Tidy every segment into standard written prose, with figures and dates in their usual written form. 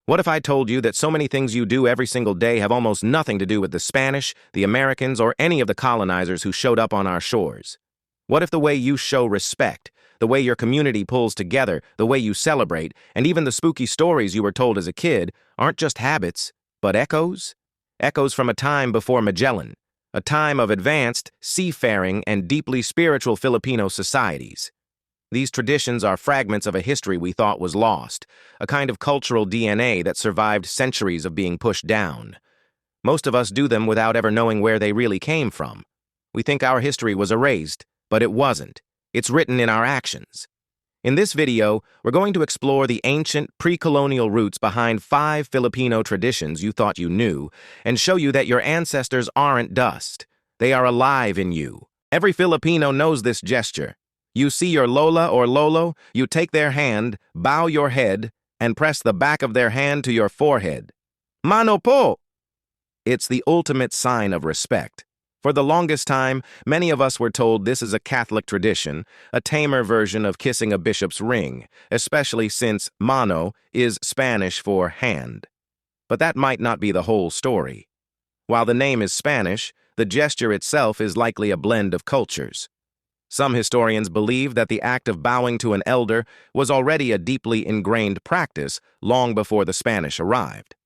What if I told you that so many things you do every single day have almost nothing to do with the Spanish, the Americans, or any of the colonizers who showed up on our shores? What if the way you show respect, the way your community pulls together, the way you celebrate, and even the spooky stories you were told as a kid aren't just habits, but echoes? Echoes from a time before Magellan, a time of advanced, seafaring, and deeply spiritual Filipino societies. These traditions are fragments of a history we thought was lost, a kind of cultural DNA that survived centuries of being pushed down. Most of us do them without ever knowing where they really came from. We think our history was erased, but it wasn't. It's written in our actions. In this video, we're going to explore the ancient, pre-colonial roots behind 5 Filipino traditions you thought you knew, and show you that your ancestors aren't dust. They are alive in you. Every Filipino knows this gesture. You see your Lola or Lolo, you take their hand, bow your head, and press the back of their hand to your forehead. Mano po! It's the ultimate sign of respect. For the longest time, many of us were told this is a Catholic tradition, a tamer version of kissing a bishop's ring, especially since mano is Spanish for hand. But that might not be the whole story. While the name is Spanish, the gesture itself is likely a blend of cultures. Some historians believe that the act of bowing to an elder was already a deeply ingrained practice long before the Spanish arrived.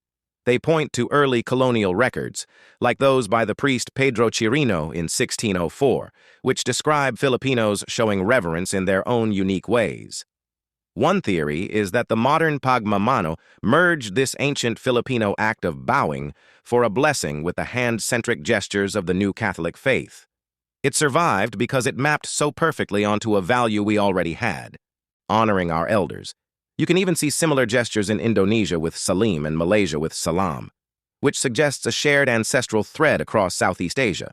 They point to early colonial records, like those by the priest Pedro Chirino in 1604, which describe Filipinos showing reverence in their own unique ways. One theory is that the modern pagmamano merged this ancient Filipino act of bowing for a blessing with the hand-centric gestures of the new Catholic faith. It survived because it mapped so perfectly onto a value we already had, honoring our elders. You can even see similar gestures in Indonesia with salim and Malaysia with salam, which suggests a shared ancestral thread across Southeast Asia.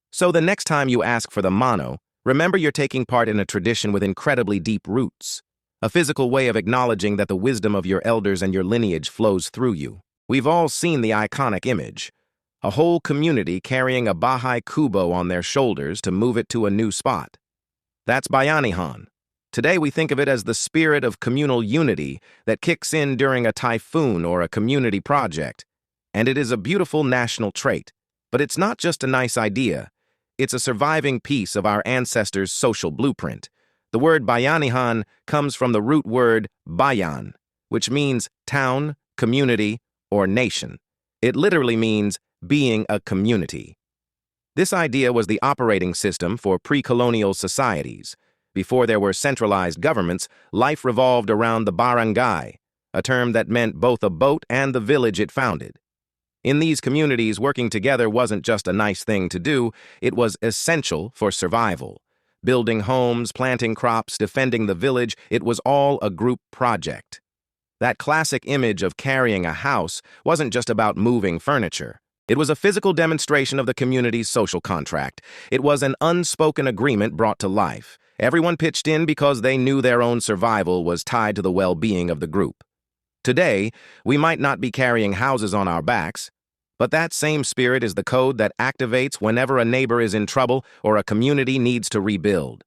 So the next time you ask for the mano, remember you're taking part in a tradition with incredibly deep roots, a physical way of acknowledging that the wisdom of your elders and your lineage flows through you. We've all seen the iconic image. A whole community carrying a bahay kubo on their shoulders to move it to a new spot. That's bayanihan. Today we think of it as the spirit of communal unity that kicks in during a typhoon or a community project. And it is a beautiful national trait. But it's not just a nice idea. It's a surviving piece of our ancestors' social blueprint. The word bayanihan comes from the root word bayan, which means town, community, or nation. It literally means being a community. This idea was the operating system for pre-colonial societies. Before there were centralized governments, life revolved around the barangay, a term that meant both a boat and the village it founded. In these communities, working together wasn't just a nice thing to do, it was essential for survival. Building homes, planting crops, defending the village, it was all a group project. That classic image of carrying a house wasn't just about moving furniture. It was a physical demonstration of the community's social contract. It was an unspoken agreement brought to life. Everyone pitched in because they knew their own survival was tied to the well-being of the group. Today, we might not be carrying houses on our backs, but that same spirit is the code that activates whenever a neighbor is in trouble or a community needs to rebuild.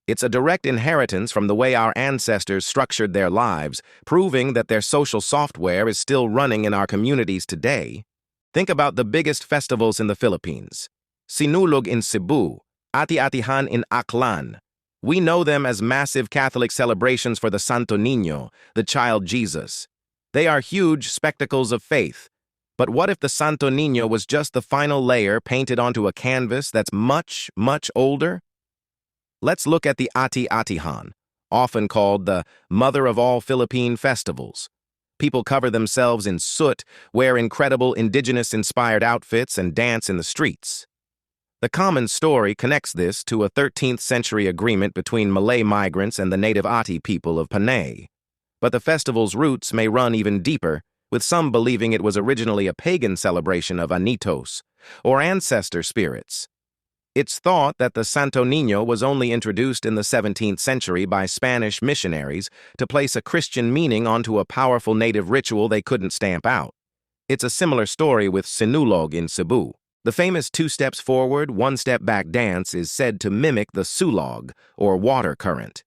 It's a direct inheritance from the way our ancestors structured their lives, proving that their social software is still running in our communities today. Think about the biggest festivals in the Philippines. Sinulog in Cebu, Ati-Atihan in Aklan. We know them as massive Catholic celebrations for the Santo Niño, the child Jesus. They are huge spectacles of faith. But what if the Santo Niño was just the final layer painted onto a canvas that's much, much older? Let's look at the Ati-Atihan, often called the mother of all Philippine festivals. People cover themselves in soot, wear incredible indigenous-inspired outfits, and dance in the streets. The common story connects this to a 13th century agreement between Malay migrants and the native Ati people of Panay. But the festival's roots may run even deeper, with some believing it was originally a pagan celebration of Anitos, or ancestor spirits. It's thought that the Santo Niño was only introduced in the 17th century by Spanish missionaries to place a Christian meaning onto a powerful native ritual they couldn't stamp out. It's a similar story with Sinulog in Cebu. The famous 2 steps forward, 1 step back dance is said to mimic the sulog, or water current.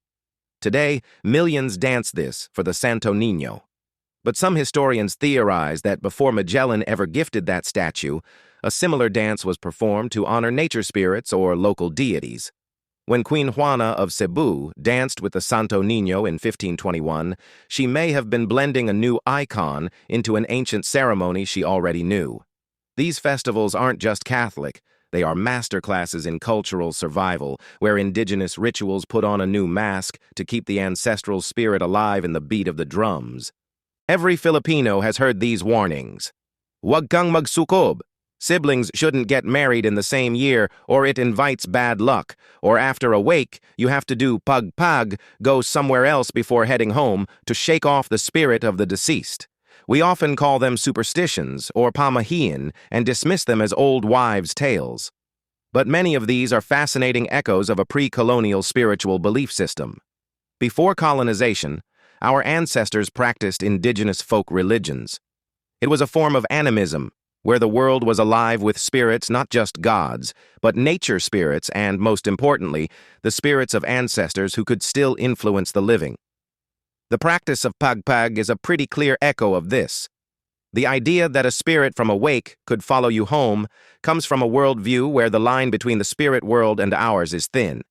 Today, millions dance this for the Santo Niño. But some historians theorize that before Magellan ever gifted that statue, a similar dance was performed to honor nature spirits or local deities. When Queen Juana of Cebu danced with the Santo Niño in 1521, she may have been blending a new icon into an ancient ceremony she already knew. These festivals aren't just Catholic, they are masterclasses in cultural survival, where indigenous rituals put on a new mask to keep the ancestral spirit alive in the beat of the drums. Every Filipino has heard these warnings. Huwag kang magsukob. Siblings shouldn't get married in the same year or it invites bad luck. Or after a wake, you have to do pagpag, go somewhere else before heading home to shake off the spirit of the deceased. We often call them superstitions or pamahiin and dismiss them as old wives' tales. But many of these are fascinating echoes of a pre-colonial spiritual belief system. Before colonization, our ancestors practiced indigenous folk religions. It was a form of animism, where the world was alive with spirits not just gods, but nature spirits and, most importantly, the spirits of ancestors who could still influence the living. The practice of pagpag is a pretty clear echo of this. The idea that a spirit from a wake could follow you home comes from a worldview where the line between the spirit world and ours is thin.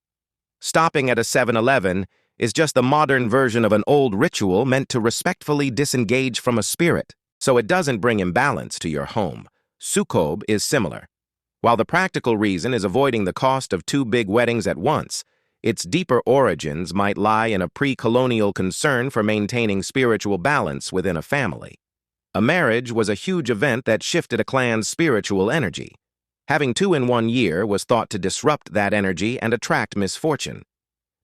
Stopping at a 7-Eleven is just the modern version of an old ritual meant to respectfully disengage from a spirit, so it doesn't bring imbalance to your home. Sukob is similar. While the practical reason is avoiding the cost of 2 big weddings at once, its deeper origins might lie in a pre-colonial concern for maintaining spiritual balance within a family. A marriage was a huge event that shifted a clan's spiritual energy. Having 2 in 1 year was thought to disrupt that energy and attract misfortune.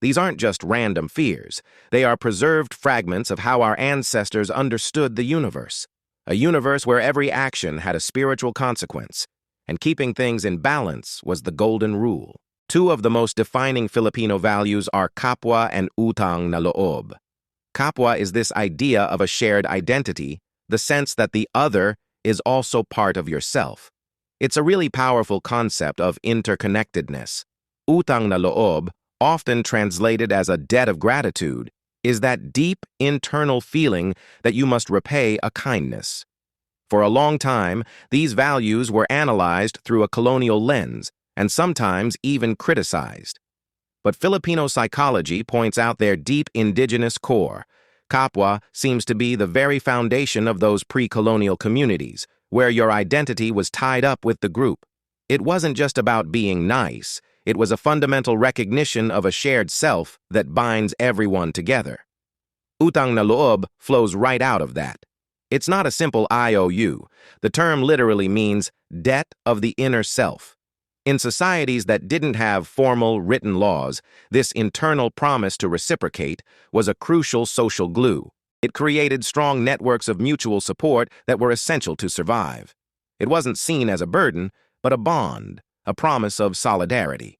These aren't just random fears. They are preserved fragments of how our ancestors understood the universe. A universe where every action had a spiritual consequence, and keeping things in balance was the golden rule. 2 of the most defining Filipino values are kapwa and utang na loob. Kapwa is this idea of a shared identity, the sense that the other is also part of yourself. It's a really powerful concept of interconnectedness. Utang na loob, often translated as a debt of gratitude, is that deep internal feeling that you must repay a kindness. For a long time, these values were analyzed through a colonial lens and sometimes even criticized. But Filipino psychology points out their deep indigenous core. Kapwa seems to be the very foundation of those pre-colonial communities, where your identity was tied up with the group. It wasn't just about being nice, it was a fundamental recognition of a shared self that binds everyone together. Utang na loob flows right out of that. It's not a simple IOU. The term literally means debt of the inner self. In societies that didn't have formal written laws, this internal promise to reciprocate was a crucial social glue. It created strong networks of mutual support that were essential to survive. It wasn't seen as a burden, but a bond, a promise of solidarity.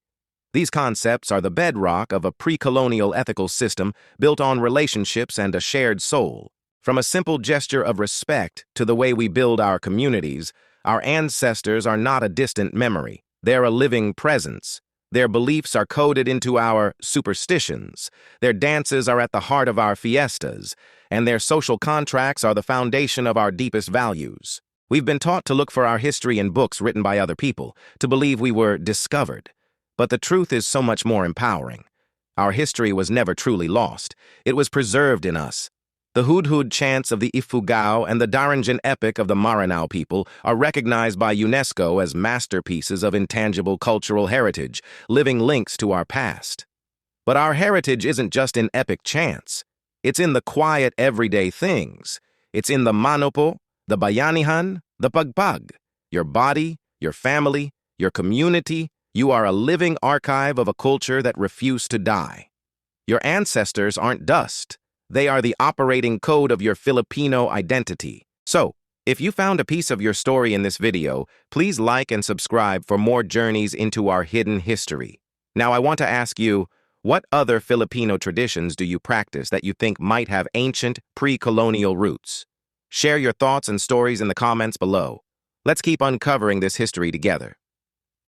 These concepts are the bedrock of a pre-colonial ethical system built on relationships and a shared soul. From a simple gesture of respect to the way we build our communities, our ancestors are not a distant memory. They're a living presence. Their beliefs are coded into our superstitions. Their dances are at the heart of our fiestas, and their social contracts are the foundation of our deepest values. We've been taught to look for our history in books written by other people, to believe we were discovered. But the truth is so much more empowering. Our history was never truly lost. It was preserved in us. The Hudhud chants of the Ifugao and the Daranjan epic of the Maranao people are recognized by UNESCO as masterpieces of intangible cultural heritage, living links to our past. But our heritage isn't just in epic chants. It's in the quiet everyday things. It's in the manopo, the bayanihan, the pagpag. Your body, your family, your community, you are a living archive of a culture that refused to die. Your ancestors aren't dust. They are the operating code of your Filipino identity. So, if you found a piece of your story in this video, please like and subscribe for more journeys into our hidden history. Now, I want to ask you, what other Filipino traditions do you practice that you think might have ancient, pre-colonial roots? Share your thoughts and stories in the comments below. Let's keep uncovering this history together.